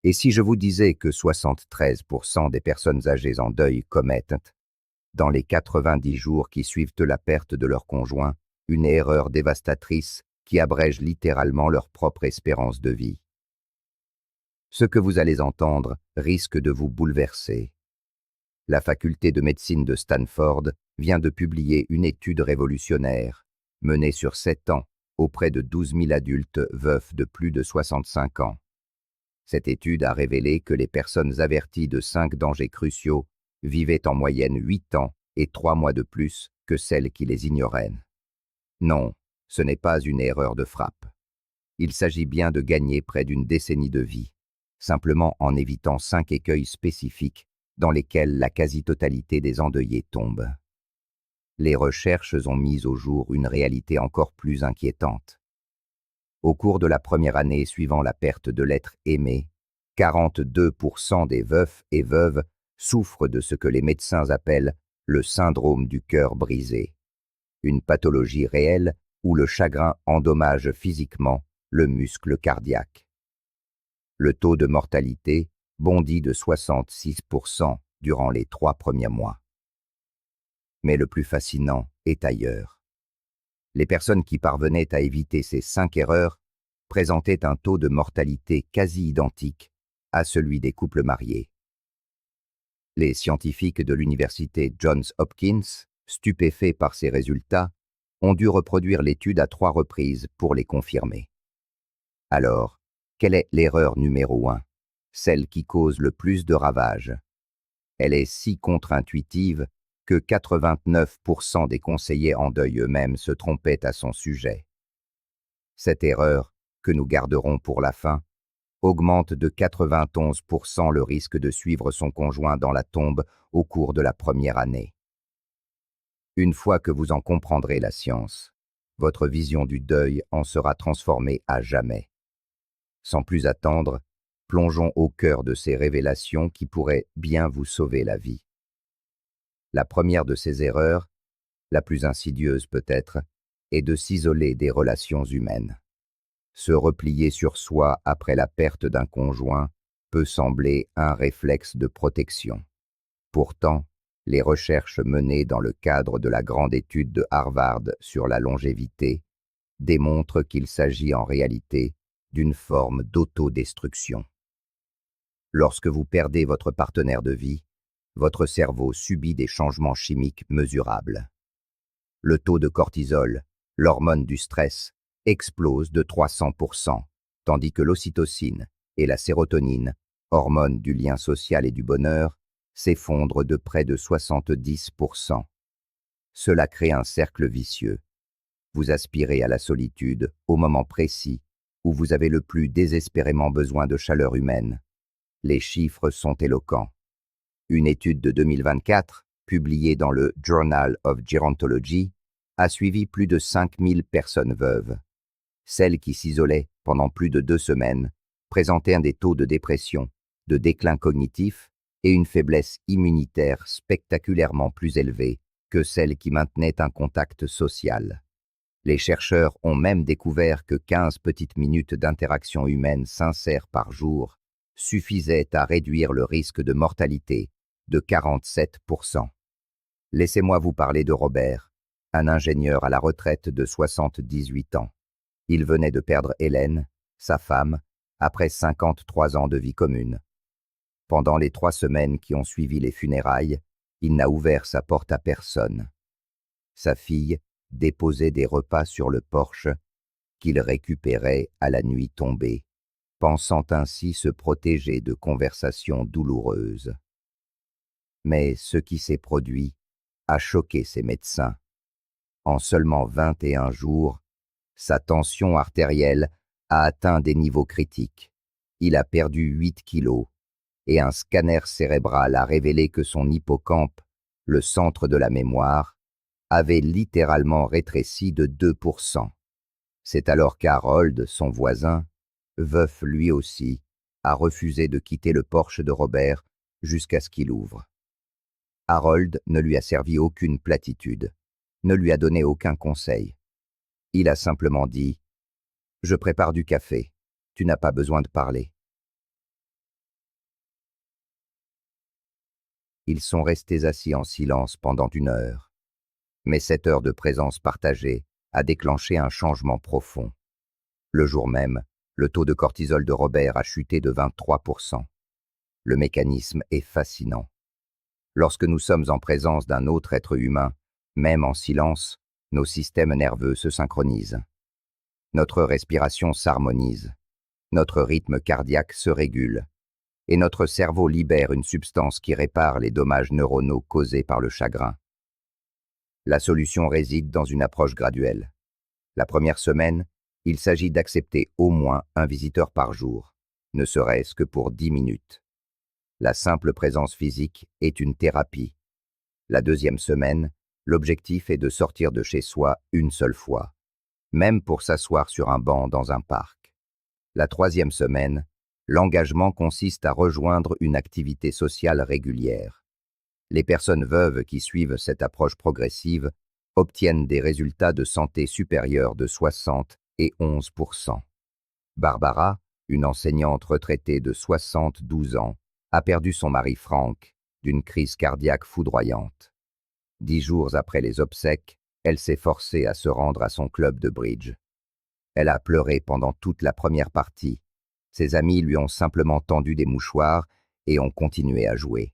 Et si je vous disais que 73% des personnes âgées en deuil commettent, dans les 90 jours qui suivent la perte de leur conjoint, une erreur dévastatrice qui abrège littéralement leur propre espérance de vie. Ce que vous allez entendre risque de vous bouleverser. La faculté de médecine de Stanford vient de publier une étude révolutionnaire, menée sur 7 ans, auprès de 12 000 adultes veufs de plus de 65 ans. Cette étude a révélé que les personnes averties de 5 dangers cruciaux vivaient en moyenne 8 ans et 3 mois de plus que celles qui les ignoraient. Non, ce n'est pas une erreur de frappe. Il s'agit bien de gagner près d'une décennie de vie, simplement en évitant 5 écueils spécifiques dans lesquels la quasi-totalité des endeuillés tombent. Les recherches ont mis au jour une réalité encore plus inquiétante. Au cours de la première année suivant la perte de l'être aimé, 42% des veufs et veuves souffrent de ce que les médecins appellent le syndrome du cœur brisé, une pathologie réelle où le chagrin endommage physiquement le muscle cardiaque. Le taux de mortalité bondit de 66% durant les 3 premiers mois. Mais le plus fascinant est ailleurs. Les personnes qui parvenaient à éviter ces 5 erreurs présentaient un taux de mortalité quasi identique à celui des couples mariés. Les scientifiques de l'université Johns Hopkins, stupéfaits par ces résultats, ont dû reproduire l'étude à 3 reprises pour les confirmer. Alors, quelle est l'erreur numéro 1, celle qui cause le plus de ravages? Elle est si contre-intuitive que 89% des conseillers en deuil eux-mêmes se trompaient à son sujet. Cette erreur, que nous garderons pour la fin, augmente de 91% le risque de suivre son conjoint dans la tombe au cours de la première année. Une fois que vous en comprendrez la science, votre vision du deuil en sera transformée à jamais. Sans plus attendre, plongeons au cœur de ces révélations qui pourraient bien vous sauver la vie. La première de ces erreurs, la plus insidieuse peut-être, est de s'isoler des relations humaines. Se replier sur soi après la perte d'un conjoint peut sembler un réflexe de protection. Pourtant, les recherches menées dans le cadre de la grande étude de Harvard sur la longévité démontrent qu'il s'agit en réalité d'une forme d'autodestruction. Lorsque vous perdez votre partenaire de vie, votre cerveau subit des changements chimiques mesurables. Le taux de cortisol, l'hormone du stress, explose de 300%, tandis que l'ocytocine et la sérotonine, hormones du lien social et du bonheur, s'effondrent de près de 70%. Cela crée un cercle vicieux. Vous aspirez à la solitude au moment précis où vous avez le plus désespérément besoin de chaleur humaine. Les chiffres sont éloquents. Une étude de 2024, publiée dans le Journal of Gerontology, a suivi plus de 5000 personnes veuves. Celles qui s'isolaient pendant plus de 2 semaines présentaient des taux de dépression, de déclin cognitif et une faiblesse immunitaire spectaculairement plus élevée que celles qui maintenaient un contact social. Les chercheurs ont même découvert que 15 petites minutes d'interaction humaine sincère par jour suffisaient à réduire le risque de mortalité de 47%. Laissez-moi vous parler de Robert, un ingénieur à la retraite de 78 ans. Il venait de perdre Hélène, sa femme, après 53 ans de vie commune. Pendant les 3 semaines qui ont suivi les funérailles, il n'a ouvert sa porte à personne. Sa fille déposait des repas sur le porche qu'il récupérait à la nuit tombée, pensant ainsi se protéger de conversations douloureuses. Mais ce qui s'est produit a choqué ses médecins. En seulement 21 jours, sa tension artérielle a atteint des niveaux critiques. Il a perdu 8 kilos et un scanner cérébral a révélé que son hippocampe, le centre de la mémoire, avait littéralement rétréci de 2%. C'est alors qu'Harold, son voisin, veuf lui aussi, a refusé de quitter le porche de Robert jusqu'à ce qu'il ouvre. Harold ne lui a servi aucune platitude, ne lui a donné aucun conseil. Il a simplement dit « Je prépare du café, tu n'as pas besoin de parler ». Ils sont restés assis en silence pendant 1 heure. Mais cette heure de présence partagée a déclenché un changement profond. Le jour même, le taux de cortisol de Robert a chuté de 23%. Le mécanisme est fascinant. Lorsque nous sommes en présence d'un autre être humain, même en silence, nos systèmes nerveux se synchronisent. Notre respiration s'harmonise, notre rythme cardiaque se régule, et notre cerveau libère une substance qui répare les dommages neuronaux causés par le chagrin. La solution réside dans une approche graduelle. La première semaine, il s'agit d'accepter au moins un visiteur par jour, ne serait-ce que pour 10 minutes. La simple présence physique est une thérapie. La deuxième semaine, l'objectif est de sortir de chez soi une seule fois, même pour s'asseoir sur un banc dans un parc. La troisième semaine, l'engagement consiste à rejoindre une activité sociale régulière. Les personnes veuves qui suivent cette approche progressive obtiennent des résultats de santé supérieurs de 71%. Barbara, une enseignante retraitée de 72 ans, a perdu son mari Frank d'une crise cardiaque foudroyante. 10 jours après les obsèques, elle s'est forcée à se rendre à son club de bridge. Elle a pleuré pendant toute la première partie. Ses amis lui ont simplement tendu des mouchoirs et ont continué à jouer.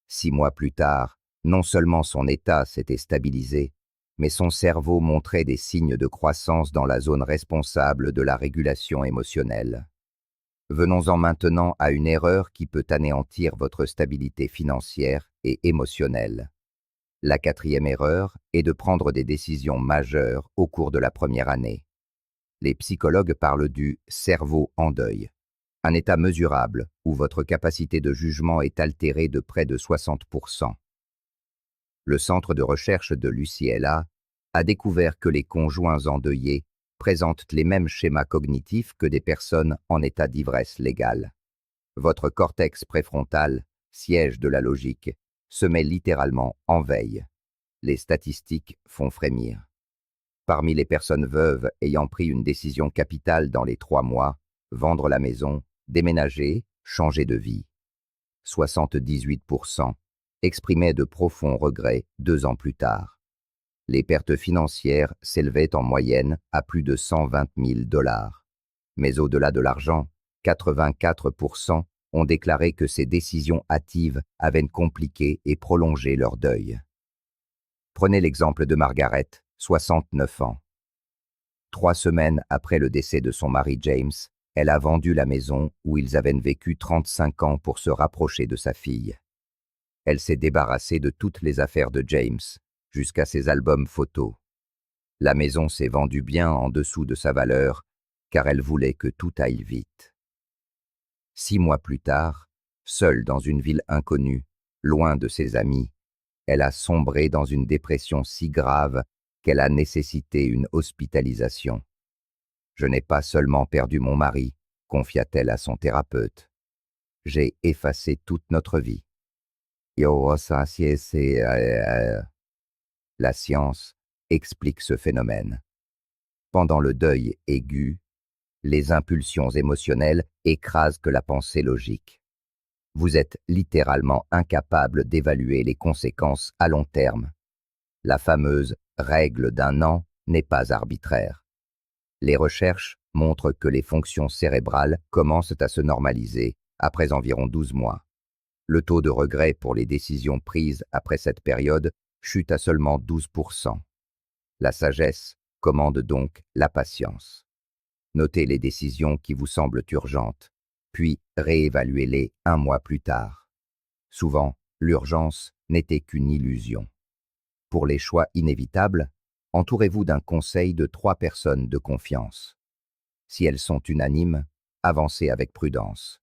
6 mois plus tard, non seulement son état s'était stabilisé, mais son cerveau montrait des signes de croissance dans la zone responsable de la régulation émotionnelle. Venons-en maintenant à une erreur qui peut anéantir votre stabilité financière et émotionnelle. La quatrième erreur est de prendre des décisions majeures au cours de la première année. Les psychologues parlent du cerveau en deuil, un état mesurable où votre capacité de jugement est altérée de près de 60%. Le centre de recherche de l'UCLA a découvert que les conjoints endeuillés présentent les mêmes schémas cognitifs que des personnes en état d'ivresse légale. Votre cortex préfrontal, siège de la logique, se met littéralement en veille. Les statistiques font frémir. Parmi les personnes veuves ayant pris une décision capitale dans les 3 mois, vendre la maison, déménager, changer de vie, 78% exprimaient de profonds regrets 2 ans plus tard. Les pertes financières s'élevaient en moyenne à plus de 120 000 $. Mais au-delà de l'argent, 84% ont déclaré que ces décisions hâtives avaient compliqué et prolongé leur deuil. Prenez l'exemple de Margaret, 69 ans. 3 semaines après le décès de son mari James, elle a vendu la maison où ils avaient vécu 35 ans pour se rapprocher de sa fille. Elle s'est débarrassée de toutes les affaires de James, jusqu'à ses albums photos. La maison s'est vendue bien en dessous de sa valeur, car elle voulait que tout aille vite. 6 mois plus tard, seule dans une ville inconnue, loin de ses amis, elle a sombré dans une dépression si grave qu'elle a nécessité une hospitalisation. « Je n'ai pas seulement perdu mon mari », confia-t-elle à son thérapeute. « J'ai effacé toute notre vie. » La science explique ce phénomène. Pendant le deuil aigu, les impulsions émotionnelles écrasent que la pensée logique. Vous êtes littéralement incapable d'évaluer les conséquences à long terme. La fameuse règle d'1 an n'est pas arbitraire. Les recherches montrent que les fonctions cérébrales commencent à se normaliser après environ 12 mois. Le taux de regret pour les décisions prises après cette période chute à seulement 12%. La sagesse commande donc la patience. Notez les décisions qui vous semblent urgentes, puis réévaluez-les 1 mois plus tard. Souvent, l'urgence n'était qu'une illusion. Pour les choix inévitables, entourez-vous d'un conseil de 3 personnes de confiance. Si elles sont unanimes, avancez avec prudence.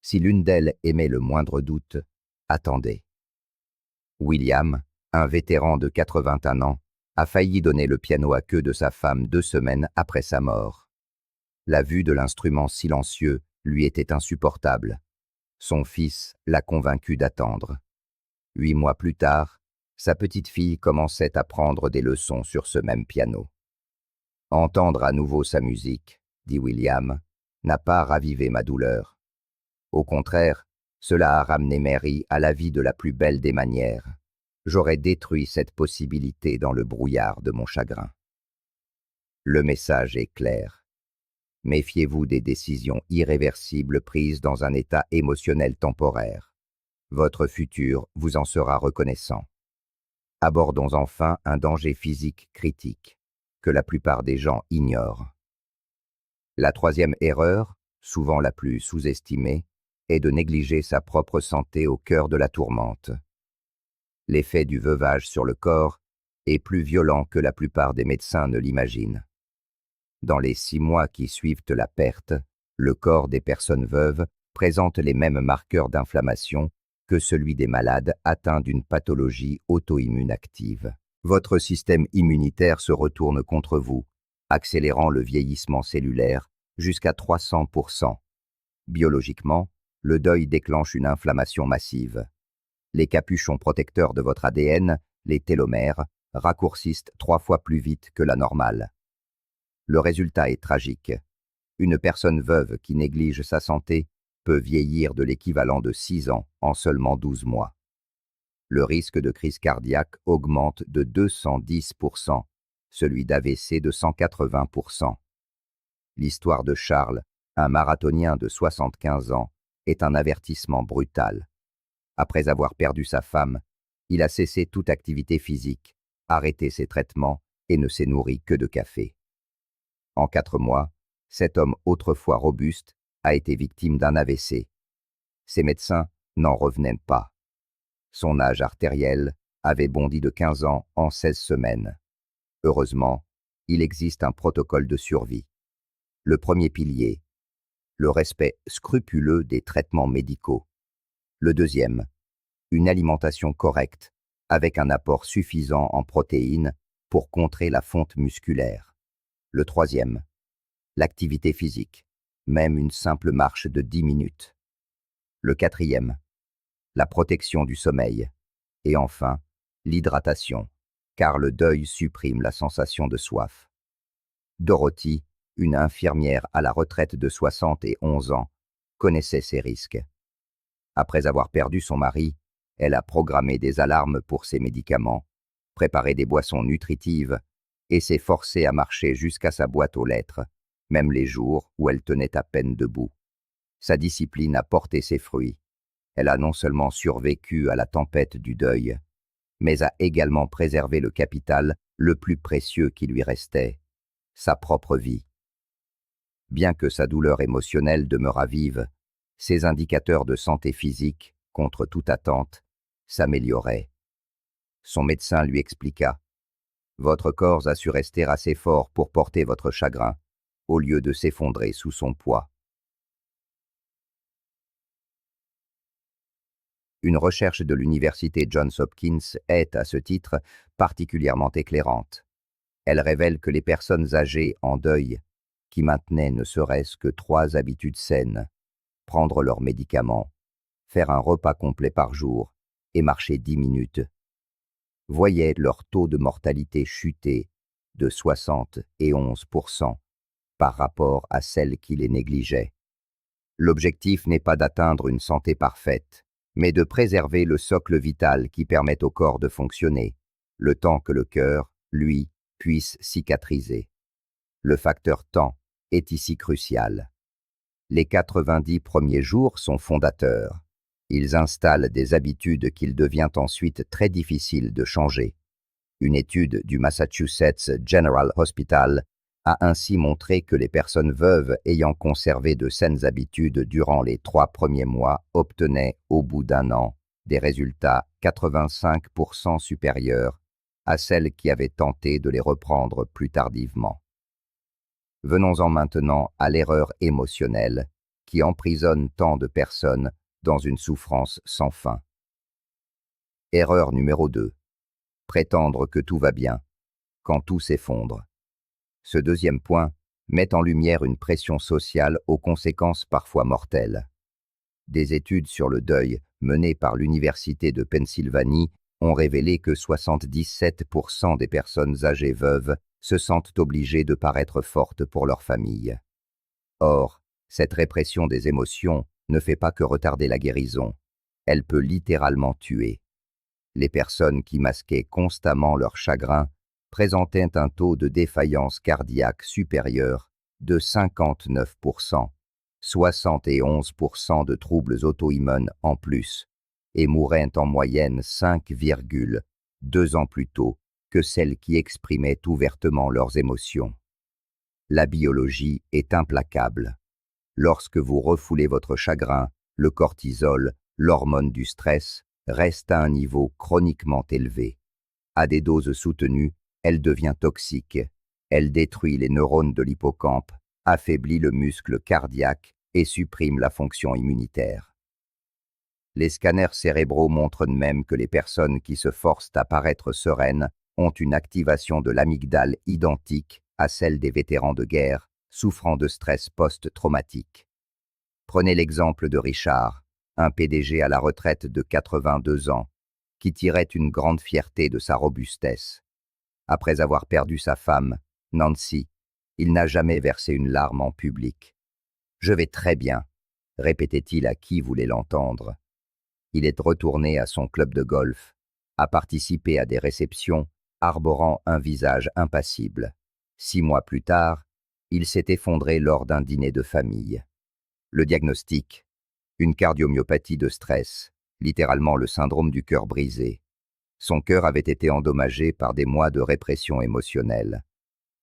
Si l'une d'elles émet le moindre doute, attendez. William, un vétéran de 81 ans, a failli donner le piano à queue de sa femme 2 semaines après sa mort. La vue de l'instrument silencieux lui était insupportable. Son fils l'a convaincu d'attendre. 8 mois plus tard, sa petite fille commençait à prendre des leçons sur ce même piano. « Entendre à nouveau sa musique, dit William, n'a pas ravivé ma douleur. Au contraire, Cela a ramené Mary à la vie de la plus belle des manières. J'aurais détruit cette possibilité dans le brouillard de mon chagrin. Le message est clair. Méfiez-vous des décisions irréversibles prises dans un état émotionnel temporaire. Votre futur vous en sera reconnaissant. Abordons enfin un danger physique critique, que la plupart des gens ignorent. La troisième erreur, souvent la plus sous-estimée, est de négliger sa propre santé au cœur de la tourmente. L'effet du veuvage sur le corps est plus violent que la plupart des médecins ne l'imaginent. Dans les 6 mois qui suivent la perte, le corps des personnes veuves présente les mêmes marqueurs d'inflammation que celui des malades atteints d'une pathologie auto-immune active. Votre système immunitaire se retourne contre vous, accélérant le vieillissement cellulaire jusqu'à 300%. Biologiquement, le deuil déclenche une inflammation massive. Les capuchons protecteurs de votre ADN, les télomères, raccourcissent 3 fois plus vite que la normale. Le résultat est tragique. Une personne veuve qui néglige sa santé peut vieillir de l'équivalent de 6 ans en seulement 12 mois. Le risque de crise cardiaque augmente de 210%, celui d'AVC de 180%. L'histoire de Charles, un marathonien de 75 ans, est un avertissement brutal. Après avoir perdu sa femme, il a cessé toute activité physique, arrêté ses traitements et ne s'est nourri que de café. En 4 mois, cet homme autrefois robuste a été victime d'un AVC. Ses médecins n'en revenaient pas. Son âge artériel avait bondi de 15 ans en 16 semaines. Heureusement, il existe un protocole de survie. Le premier pilier, le respect scrupuleux des traitements médicaux. Le deuxième, une alimentation correcte avec un apport suffisant en protéines pour contrer la fonte musculaire. Le troisième, l'activité physique, même une simple marche de 10 minutes. Le quatrième, la protection du sommeil. Et enfin, l'hydratation, car le deuil supprime la sensation de soif. Dorothy, une infirmière à la retraite de 71 ans, connaissait ces risques. Après avoir perdu son mari, elle a programmé des alarmes pour ses médicaments, préparé des boissons nutritives et s'est forcée à marcher jusqu'à sa boîte aux lettres, même les jours où elle tenait à peine debout. Sa discipline a porté ses fruits. Elle a non seulement survécu à la tempête du deuil, mais a également préservé le capital le plus précieux qui lui restait, sa propre vie. Bien que sa douleur émotionnelle demeurât vive, ses indicateurs de santé physique, contre toute attente, s'amélioraient. Son médecin lui expliqua : « Votre corps a su rester assez fort pour porter votre chagrin, au lieu de s'effondrer sous son poids. » Une recherche de l'université Johns Hopkins est, à ce titre, particulièrement éclairante. Elle révèle que les personnes âgées en deuil, qui maintenaient ne serait-ce que 3 habitudes saines, prendre leurs médicaments, faire un repas complet par jour et marcher 10 minutes, voyaient leur taux de mortalité chuter de 71% par rapport à celles qui les négligeaient. L'objectif n'est pas d'atteindre une santé parfaite, mais de préserver le socle vital qui permet au corps de fonctionner, le temps que le cœur, lui, puisse cicatriser. Le facteur temps est ici crucial. Les 90 premiers jours sont fondateurs. Ils installent des habitudes qu'il devient ensuite très difficile de changer. Une étude du Massachusetts General Hospital a ainsi montré que les personnes veuves ayant conservé de saines habitudes durant les 3 premiers mois obtenaient, au bout d'1 an, des résultats 85% supérieurs à celles qui avaient tenté de les reprendre plus tardivement. Venons-en maintenant à l'erreur émotionnelle qui emprisonne tant de personnes dans une souffrance sans fin. Erreur numéro 2. Prétendre que tout va bien, quand tout s'effondre. Ce deuxième point met en lumière une pression sociale aux conséquences parfois mortelles. Des études sur le deuil menées par l'Université de Pennsylvanie ont révélé que 77% des personnes âgées veuves se sentent obligées de paraître fortes pour leur famille. Or, cette répression des émotions ne fait pas que retarder la guérison, elle peut littéralement tuer. Les personnes qui masquaient constamment leur chagrin présentaient un taux de défaillance cardiaque supérieur de 59%, 71% de troubles auto-immuns en plus, et mouraient en moyenne 5,2 ans plus tôt que celles qui exprimaient ouvertement leurs émotions. La biologie est implacable. Lorsque vous refoulez votre chagrin, le cortisol, l'hormone du stress, reste à un niveau chroniquement élevé. À des doses soutenues, elle devient toxique. Elle détruit les neurones de l'hippocampe, affaiblit le muscle cardiaque et supprime la fonction immunitaire. Les scanners cérébraux montrent même que les personnes qui se forcent à paraître sereines ont une activation de l'amygdale identique à celle des vétérans de guerre souffrant de stress post-traumatique. Prenez l'exemple de Richard, un PDG à la retraite de 82 ans, qui tirait une grande fierté de sa robustesse. Après avoir perdu sa femme, Nancy, il n'a jamais versé une larme en public. « Je vais très bien », répétait-il à qui voulait l'entendre. Il est retourné à son club de golf, a participé à des réceptions, arborant un visage impassible. 6 mois plus tard, il s'est effondré lors d'un dîner de famille. Le diagnostic: une cardiomyopathie de stress, littéralement le syndrome du cœur brisé. Son cœur avait été endommagé par des mois de répression émotionnelle.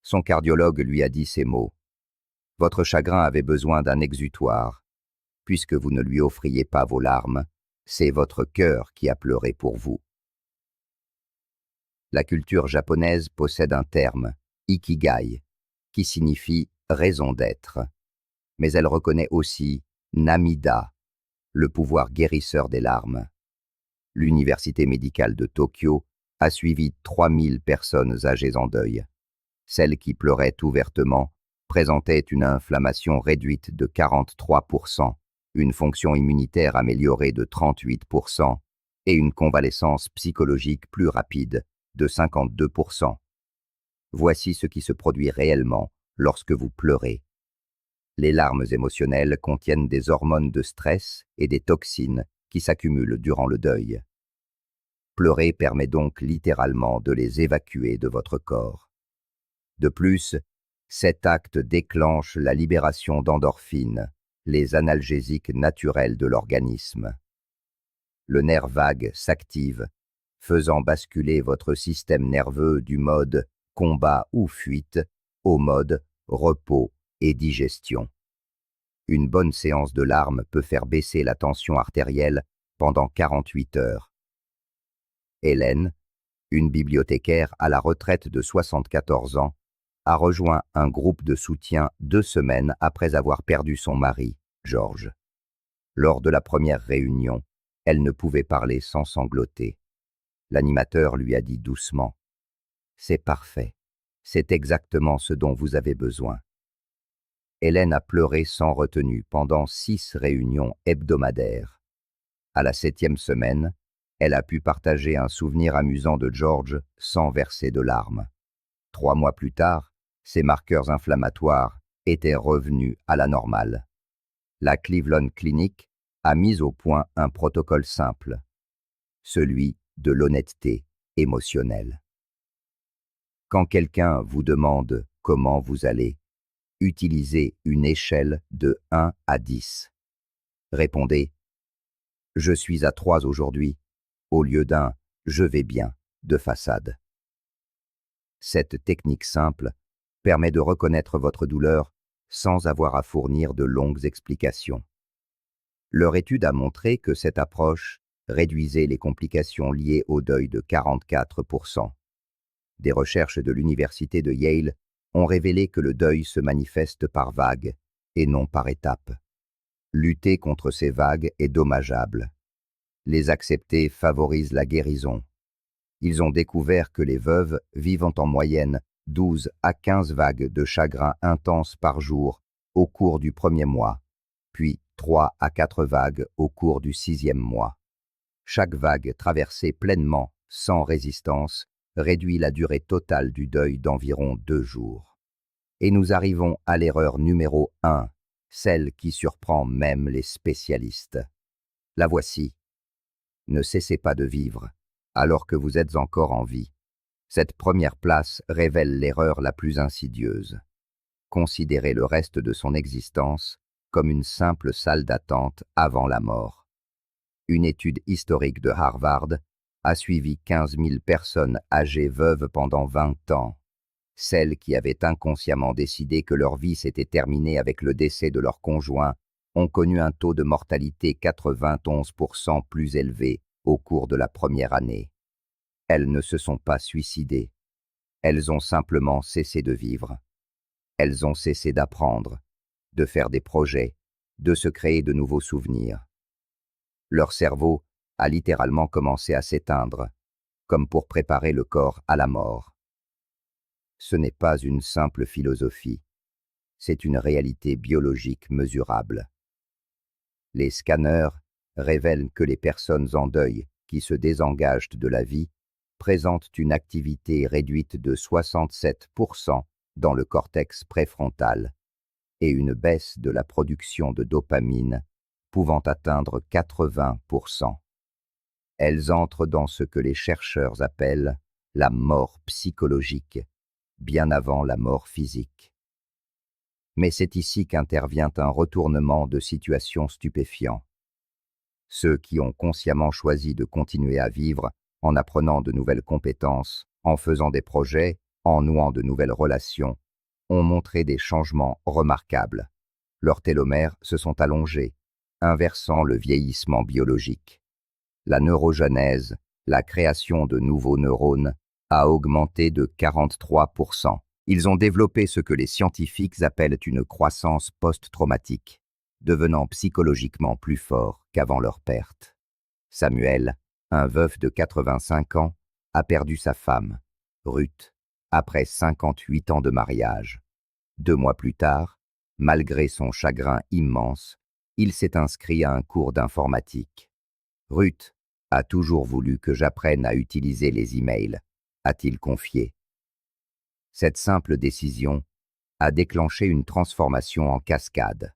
Son cardiologue lui a dit ces mots: « Votre chagrin avait besoin d'un exutoire. Puisque vous ne lui offriez pas vos larmes, c'est votre cœur qui a pleuré pour vous. » La culture japonaise possède un terme, ikigai, qui signifie raison d'être. Mais elle reconnaît aussi Namida, le pouvoir guérisseur des larmes. L'université médicale de Tokyo a suivi 3000 personnes âgées en deuil. Celles qui pleuraient ouvertement présentaient une inflammation réduite de 43%, une fonction immunitaire améliorée de 38% et une convalescence psychologique plus rapide de 52%. Voici ce qui se produit réellement lorsque vous pleurez. Les larmes émotionnelles contiennent des hormones de stress et des toxines qui s'accumulent durant le deuil. Pleurer permet donc littéralement de les évacuer de votre corps. De plus, cet acte déclenche la libération d'endorphines, les analgésiques naturels de l'organisme. Le nerf vague s'active, faisant basculer votre système nerveux du mode combat ou fuite au mode repos et digestion. Une bonne séance de larmes peut faire baisser la tension artérielle pendant 48 heures. Hélène, une bibliothécaire à la retraite de 74 ans, a rejoint un groupe de soutien 2 semaines après avoir perdu son mari, George. Lors de la première réunion, elle ne pouvait parler sans sangloter. L'animateur lui a dit doucement: « C'est parfait, c'est exactement ce dont vous avez besoin. » Hélène a pleuré sans retenue pendant 6 réunions hebdomadaires. À la 7e semaine, elle a pu partager un souvenir amusant de George sans verser de larmes. 3 mois plus tard, ses marqueurs inflammatoires étaient revenus à la normale. La Cleveland Clinic a mis au point un protocole simple, celui de l'honnêteté émotionnelle. Quand quelqu'un vous demande comment vous allez, utilisez une échelle de 1 à 10. Répondez: « Je suis à 3 aujourd'hui » au lieu d'un « je vais bien » de façade. Cette technique simple permet de reconnaître votre douleur sans avoir à fournir de longues explications. Leur étude a montré que cette approche réduisait les complications liées au deuil de 44%. Des recherches de l'université de Yale ont révélé que le deuil se manifeste par vagues et non par étapes. Lutter contre ces vagues est dommageable. Les accepter favorise la guérison. Ils ont découvert que les veuves vivent en moyenne 12 à 15 vagues de chagrin intense par jour au cours du 1er mois, puis 3 à 4 vagues au cours du 6e mois. Chaque vague traversée pleinement, sans résistance, réduit la durée totale du deuil d'environ 2 jours. Et nous arrivons à l'erreur numéro 1, celle qui surprend même les spécialistes. La voici. Ne cessez pas de vivre, alors que vous êtes encore en vie. Cette première place révèle l'erreur la plus insidieuse. Considérez le reste de son existence comme une simple salle d'attente avant la mort. Une étude historique de Harvard a suivi 15 000 personnes âgées veuves pendant 20 ans. Celles qui avaient inconsciemment décidé que leur vie s'était terminée avec le décès de leur conjoint ont connu un taux de mortalité 91% plus élevé au cours de la première année. Elles ne se sont pas suicidées. Elles ont simplement cessé de vivre. Elles ont cessé d'apprendre, de faire des projets, de se créer de nouveaux souvenirs. Leur cerveau a littéralement commencé à s'éteindre, comme pour préparer le corps à la mort. Ce n'est pas une simple philosophie, c'est une réalité biologique mesurable. Les scanners révèlent que les personnes en deuil qui se désengagent de la vie présentent une activité réduite de 67% dans le cortex préfrontal et une baisse de la production de dopamine pouvant atteindre 80%. Elles entrent dans ce que les chercheurs appellent la mort psychologique, bien avant la mort physique. Mais c'est ici qu'intervient un retournement de situation stupéfiant. Ceux qui ont consciemment choisi de continuer à vivre en apprenant de nouvelles compétences, en faisant des projets, en nouant de nouvelles relations, ont montré des changements remarquables. Leurs télomères se sont allongés, inversant le vieillissement biologique. La neurogenèse, la création de nouveaux neurones, a augmenté de 43%. Ils ont développé ce que les scientifiques appellent une croissance post-traumatique, devenant psychologiquement plus forts qu'avant leur perte. Samuel, un veuf de 85 ans, a perdu sa femme, Ruth, après 58 ans de mariage. 2 mois plus tard, malgré son chagrin immense, il s'est inscrit à un cours d'informatique. Ruth a toujours voulu que j'apprenne à utiliser les emails, a-t-il confié. Cette simple décision a déclenché une transformation en cascade.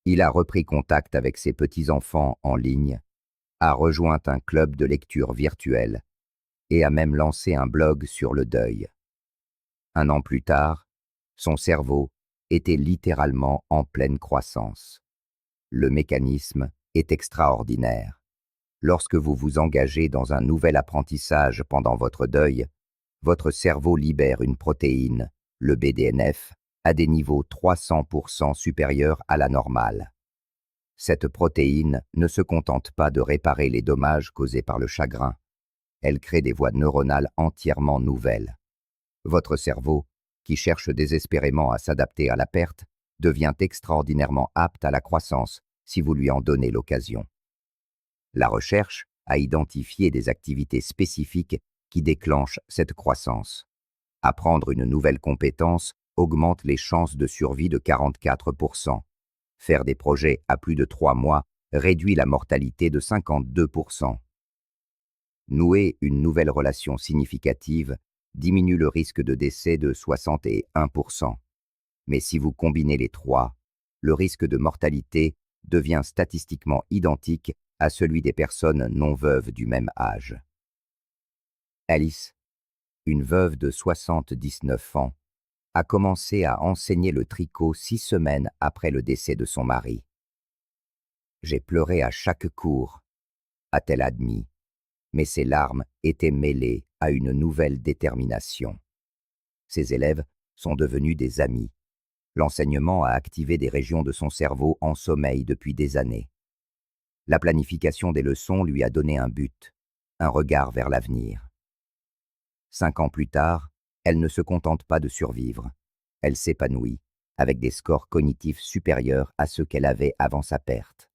Il a repris contact avec ses petits-enfants en ligne, a rejoint un club de lecture virtuel et a même lancé un blog sur le deuil. 1 an plus tard, son cerveau était littéralement en pleine croissance. Le mécanisme est extraordinaire. Lorsque vous vous engagez dans un nouvel apprentissage pendant votre deuil, votre cerveau libère une protéine, le BDNF, à des niveaux 300% supérieurs à la normale. Cette protéine ne se contente pas de réparer les dommages causés par le chagrin. Elle crée des voies neuronales entièrement nouvelles. Votre cerveau, qui cherche désespérément à s'adapter à la perte, devient extraordinairement apte à la croissance si vous lui en donnez l'occasion. La recherche a identifié des activités spécifiques qui déclenchent cette croissance. Apprendre une nouvelle compétence augmente les chances de survie de 44%. Faire des projets à plus de 3 mois réduit la mortalité de 52%. Nouer une nouvelle relation significative diminue le risque de décès de 61%. Mais si vous combinez les trois, le risque de mortalité devient statistiquement identique à celui des personnes non veuves du même âge. Alice, une veuve de 79 ans, a commencé à enseigner le tricot 6 semaines après le décès de son mari. « J'ai pleuré à chaque cours », a-t-elle admis, mais ses larmes étaient mêlées à une nouvelle détermination. Ses élèves sont devenus des amis. L'enseignement a activé des régions de son cerveau en sommeil depuis des années. La planification des leçons lui a donné un but, un regard vers l'avenir. 5 ans plus tard, elle ne se contente pas de survivre. Elle s'épanouit, avec des scores cognitifs supérieurs à ceux qu'elle avait avant sa perte.